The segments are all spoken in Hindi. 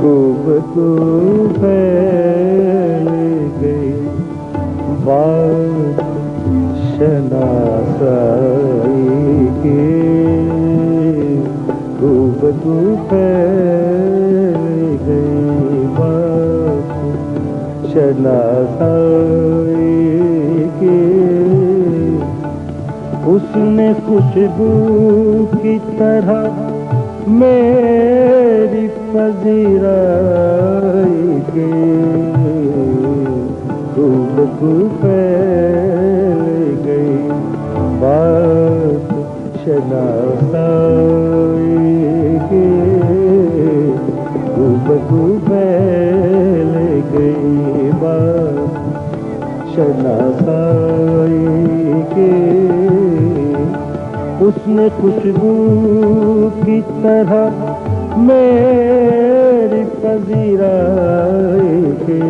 खूब खूब फैल गई बात शनासाई की, खूब खूब फैल गई बात शनासाई की। उसने खुशबू की तरह मेरी पजीराई की, खूब खूब फैल गई बात शनासाई की, खूब खूब फैल गई बात शनासाई की। उसने खुशबू की तरह मेरी पजीराई की,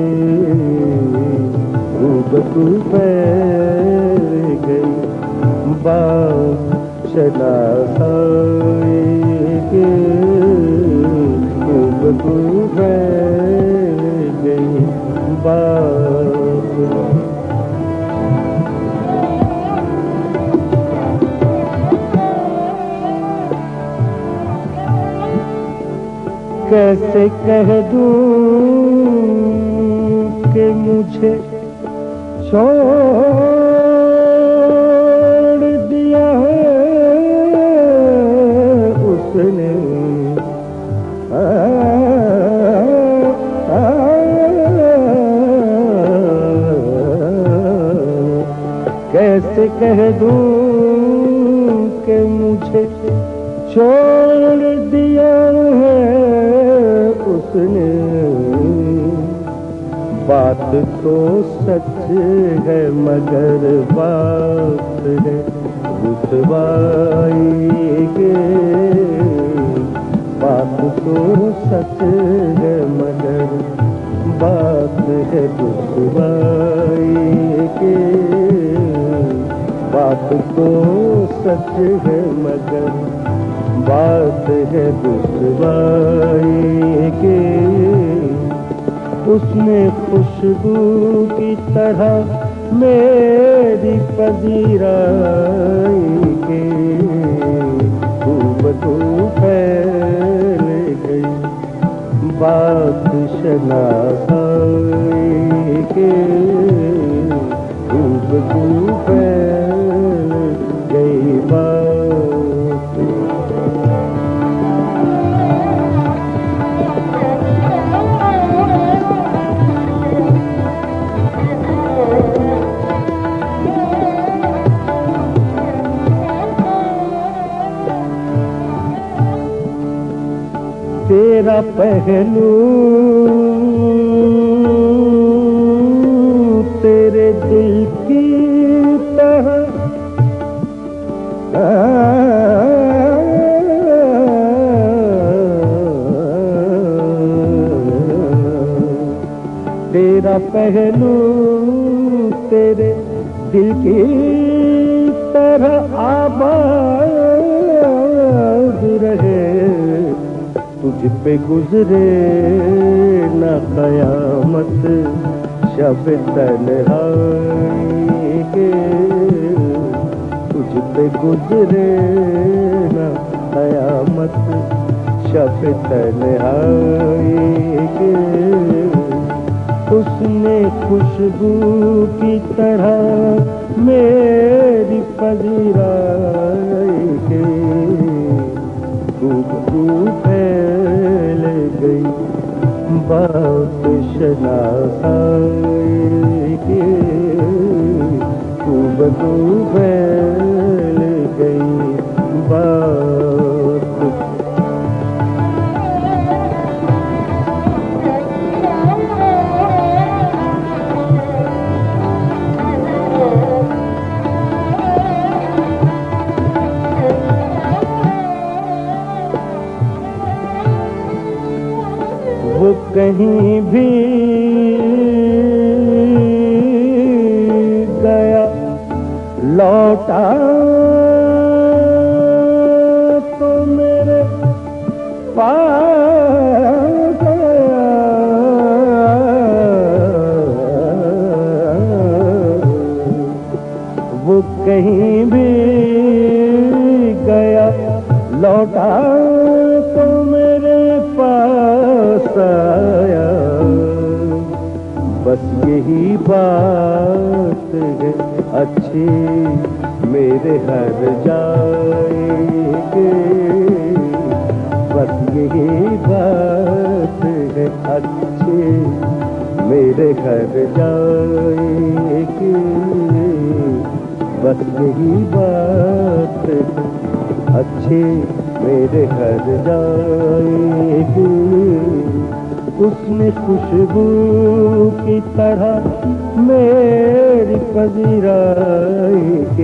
खूब खूब फैल गई बात शनासाई की, खूब खूब फैल गई बात। कैसे कह दूं कि मुझे छोड़ दिया है उसने, कैसे कह दूं कि मुझे छोड़ दिया है उसने। बात तो सच है मगर बात है रुसवाई के, बात तो सच है मगर बात है रुसवाई के, बात तो सच है मगर बात है रुसवाई की। उसने खुशबू की तरह मेरी पजीराई की, खूब खूब फैल गई बात शनासाई की, खूब खूब फैल गई बात। तेरा पहलू तेरे दिल की तरह तेरा पहलू तेरे दिल की तरह आबाद रहे, तुझ पे गुजरे न कयामत शब तन्हाई के, तुझ पे गुजरे न कयामत शब तन्हाई के। उसने खुशबू की तरह मेरी पजीराई के, खूब खूब फैल गई बात शनासाई की, खूब खूब फैल गई बात। वो कहीं भी गया लौटा तो मेरे पास कहीं भी गया लौटा तो मेरे पास आया। बस यही बात है अच्छी मेरे घर जाएंगे। बस यही बात है अच्छी मेरे घर जाएंगे। बस यही बात अच्छे मेरे घर जाएगी। उसने खुशबू की तरह मेरी पजीराई की।